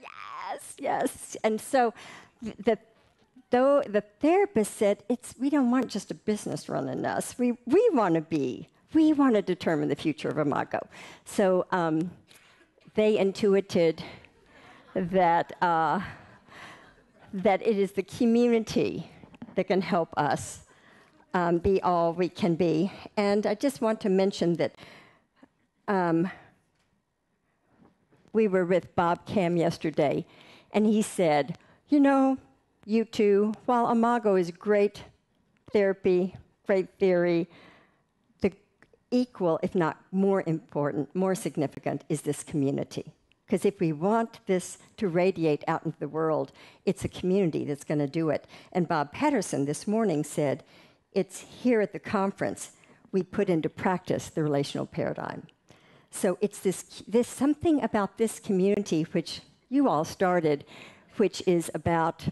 Yes, yes. And so the though the therapist said, we don't want just a business running us. We want to determine the future of Imago. So they intuited that that it is the community that can help us be all we can be. And I just want to mention that we were with Bob Cam yesterday, and he said, you two, while Imago is great therapy, great theory, the equal, if not more important, more significant, is this community. Because if we want this to radiate out into the world, it's a community that's going to do it. And Bob Patterson this morning said, it's here at the conference we put into practice the relational paradigm. So it's this something about this community, which you all started, which is about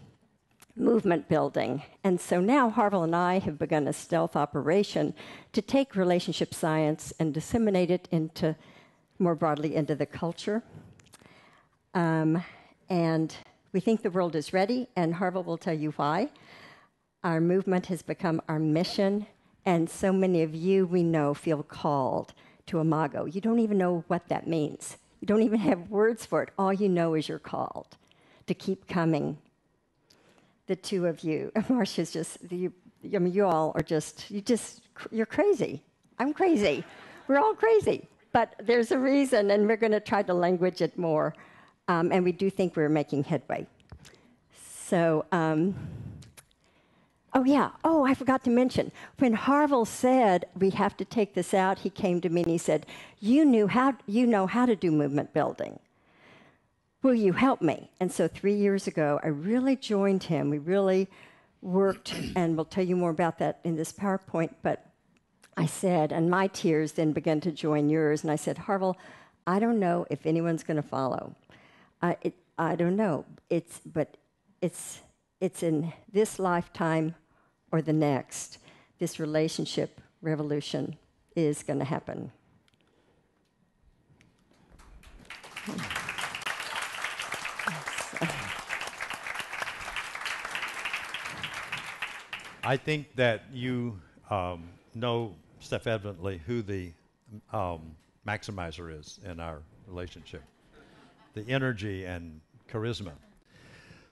movement building. And so now Harville and I have begun a stealth operation to take relationship science and disseminate it into more broadly into the culture. And we think the world is ready, and Harville will tell you why. Our movement has become our mission, and so many of you we know feel called to Imago. You don't even know what that means. You don't even have words for it. All you know is you're called to keep coming. The two of you, Marcia's just, you all are you're crazy. I'm crazy. We're all crazy. But there's a reason, and we're going to try to language it more. And we do think we're making headway. So, I forgot to mention, when Harville said we have to take this out, he came to me and he said, you know how to do movement building. Will you help me? And so 3 years ago, I really joined him. We really worked, and we'll tell you more about that in this PowerPoint, but I said, and my tears then began to join yours, and I said, Harville, I don't know if anyone's going to follow. I don't know. It's in this lifetime or the next. This relationship revolution is going to happen. I think that you know self-evidently who the maximizer is in our relationship. The energy and charisma.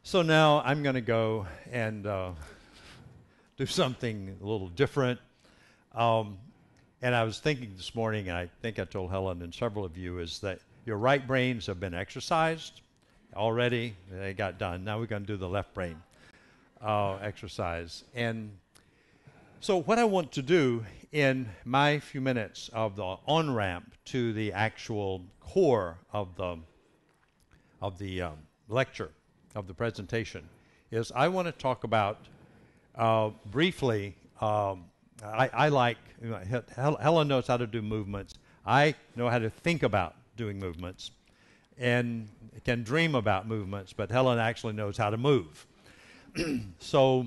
So now I'm going to go and do something a little different. And I was thinking this morning, and I think I told Helen and several of you, is that your right brains have been exercised already. They got done. Now we're going to do the left brain exercise. And so what I want to do in my few minutes of the on-ramp to the actual core of the lecture, of the presentation, is I want to talk about briefly, I like, Helen knows how to do movements. I know how to think about doing movements and can dream about movements, but Helen actually knows how to move. So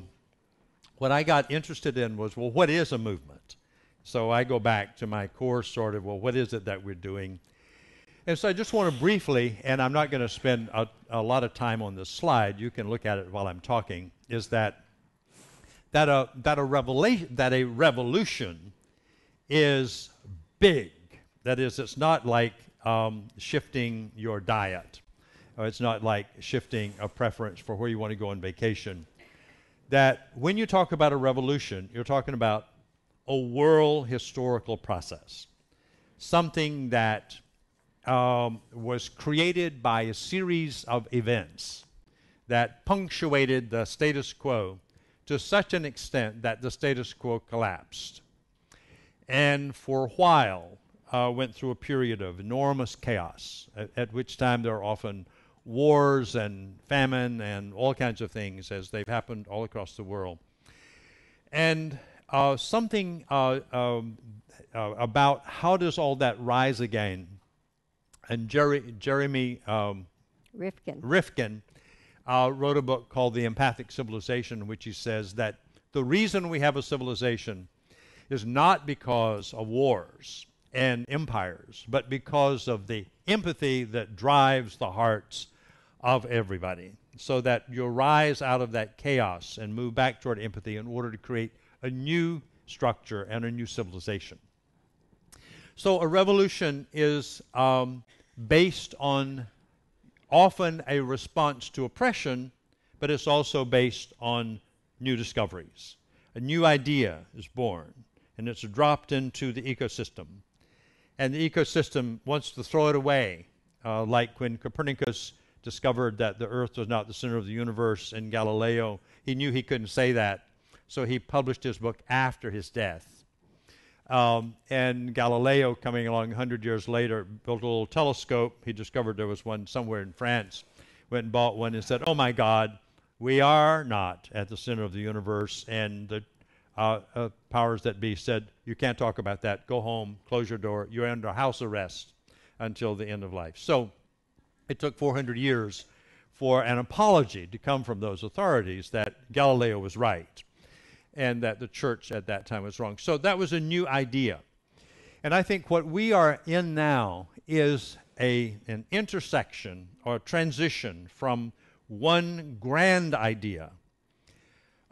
what I got interested in was, well, what is a movement? So I go back to my core sort of, well, what is it that we're doing? And so I just want to briefly, and I'm not going to spend a lot of time on this slide, you can look at it while I'm talking, is that a revolution is big. That is, it's not like shifting your diet, or it's not like shifting a preference for where you want to go on vacation. That when you talk about a revolution, you're talking about a world historical process, something that was created by a series of events that punctuated the status quo to such an extent that the status quo collapsed. And for a while, went through a period of enormous chaos, at which time there are often wars and famine and all kinds of things as they've happened all across the world. And something about how does all that rise again. And Jeremy Rifkin wrote a book called The Empathic Civilization, in which he says that the reason we have a civilization is not because of wars and empires, but because of the empathy that drives the hearts of everybody, so that you'll rise out of that chaos and move back toward empathy in order to create a new structure and a new civilization. So a revolution is based on often a response to oppression, but it's also based on new discoveries. A new idea is born, and it's dropped into the ecosystem. And the ecosystem wants to throw it away, like when Copernicus discovered that the earth was not the center of the universe, and Galileo, he knew he couldn't say that, so he published his book after his death. And Galileo, coming along 100 years later, built a little telescope. He discovered there was one somewhere in France, went and bought one and said, "Oh my God, we are not at the center of the universe." And the powers that be said, "You can't talk about that. Go home, close your door. You're under house arrest until the end of life." So it took 400 years for an apology to come from those authorities that Galileo was right and that the church at that time was wrong. So that was a new idea. And I think what we are in now is an intersection or a transition from one grand idea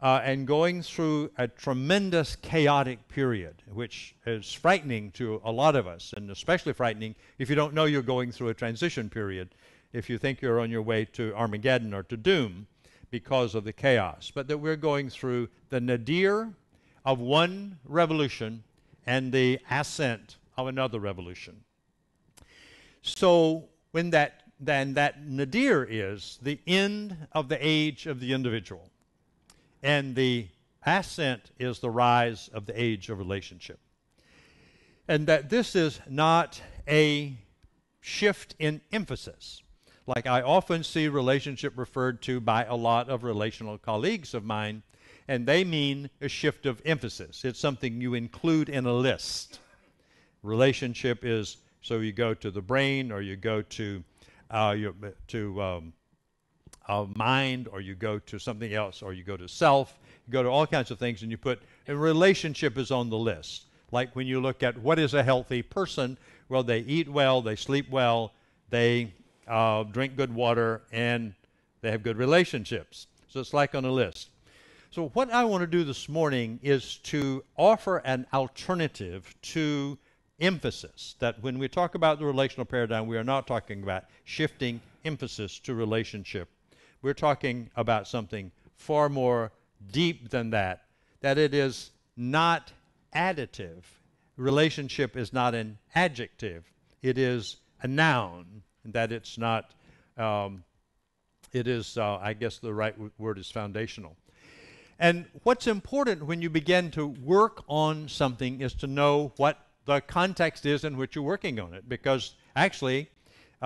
and going through a tremendous chaotic period, which is frightening to a lot of us, and especially frightening if you don't know you're going through a transition period, if you think you're on your way to Armageddon or to doom because of the chaos. But that we're going through the nadir of one revolution and the ascent of another revolution. So when that nadir is the end of the age of the individual, and the ascent is the rise of the age of relationship. And that this is not a shift in emphasis. Like I often see relationship referred to by a lot of relational colleagues of mine, and they mean a shift of emphasis. It's something you include in a list. Relationship is, so you go to the brain, or you go to mind, or you go to something else, or you go to self, you go to all kinds of things, and you put a relationship is on the list. Like when you look at what is a healthy person, well, they eat well, they sleep well, they drink good water, and they have good relationships. So it's like on a list. So what I want to do this morning is to offer an alternative to emphasis, that when we talk about the relational paradigm, we are not talking about shifting emphasis to relationship. We're talking about something far more deep than that it is not additive. Relationship is not an adjective. It is a noun, that it's not, it is, I guess the right word is foundational. And what's important when you begin to work on something is to know what the context is in which you're working on it, because actually,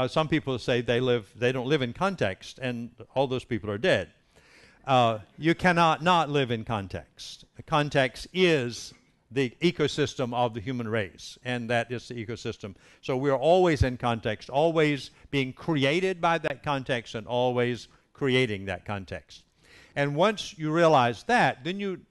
some people say they don't live in context, and all those people are dead. You cannot not live in context. The context is the ecosystem of the human race, and that is the ecosystem. So we're always in context, always being created by that context, and always creating that context. And once you realize that, then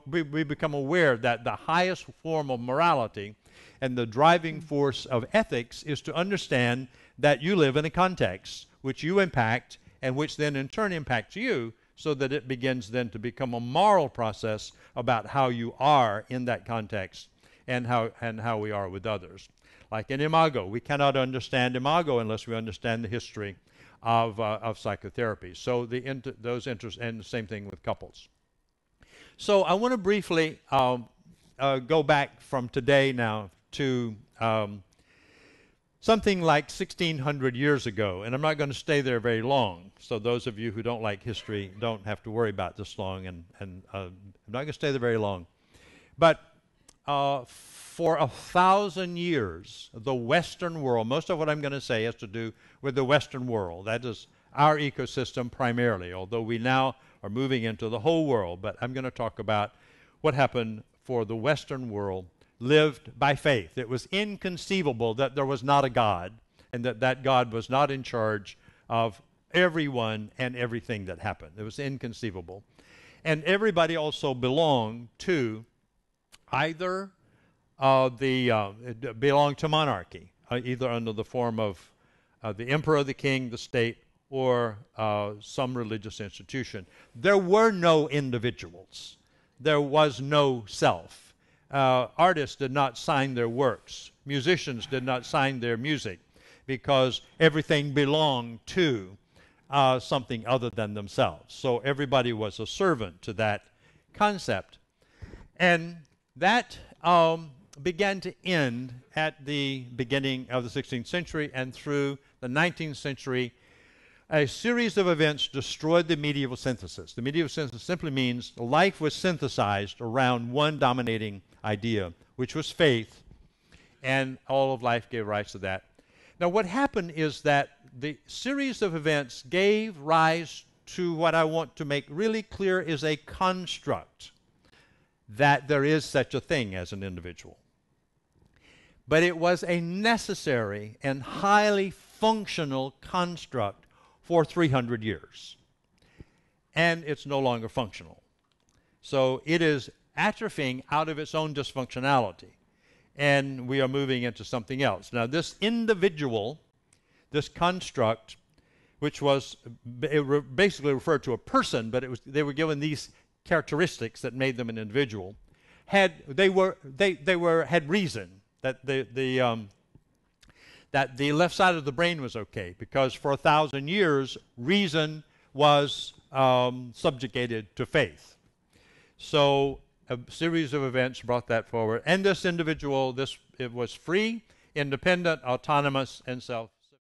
we become aware that the highest form of morality and the driving force of ethics is to understand that you live in a context which you impact, and which then in turn impacts you, so that it begins then to become a moral process about how you are in that context and how we are with others. Like in Imago, we cannot understand Imago unless we understand the history of psychotherapy. So those interests, and the same thing with couples. So I want to briefly go back from today now to something like 1,600 years ago, and I'm not going to stay there very long. So those of you who don't like history don't have to worry about this long, and I'm not going to stay there very long. But for 1,000 years, the Western world, most of what I'm going to say has to do with the Western world. That is our ecosystem primarily, although we now are moving into the whole world. But I'm going to talk about what happened for the Western world lived by faith. It was inconceivable that there was not a God, and that God was not in charge of everyone and everything that happened. It was inconceivable. And everybody also belonged to either belonged to monarchy, either under the form of the emperor, the king, the state, or some religious institution. There were no individuals. There was no self. Artists did not sign their works. Musicians did not sign their music because everything belonged to something other than themselves. So everybody was a servant to that concept. And that began to end at the beginning of the 16th century, and through the 19th century, a series of events destroyed the medieval synthesis. The medieval synthesis simply means life was synthesized around one dominating idea, which was faith, and all of life gave rise to that. Now, what happened is that the series of events gave rise to what I want to make really clear is a construct, that there is such a thing as an individual. But it was a necessary and highly functional construct for 300 years. And it's no longer functional. So it is atrophying out of its own dysfunctionality. And we are moving into something else. Now, this individual, this construct, which was basically referred to a person, but they were given these characteristics that made them an individual, had reason. That the left side of the brain was okay, because for 1,000 years, reason was subjugated to faith. So a series of events brought that forward. And this individual, it was free, independent, autonomous, and self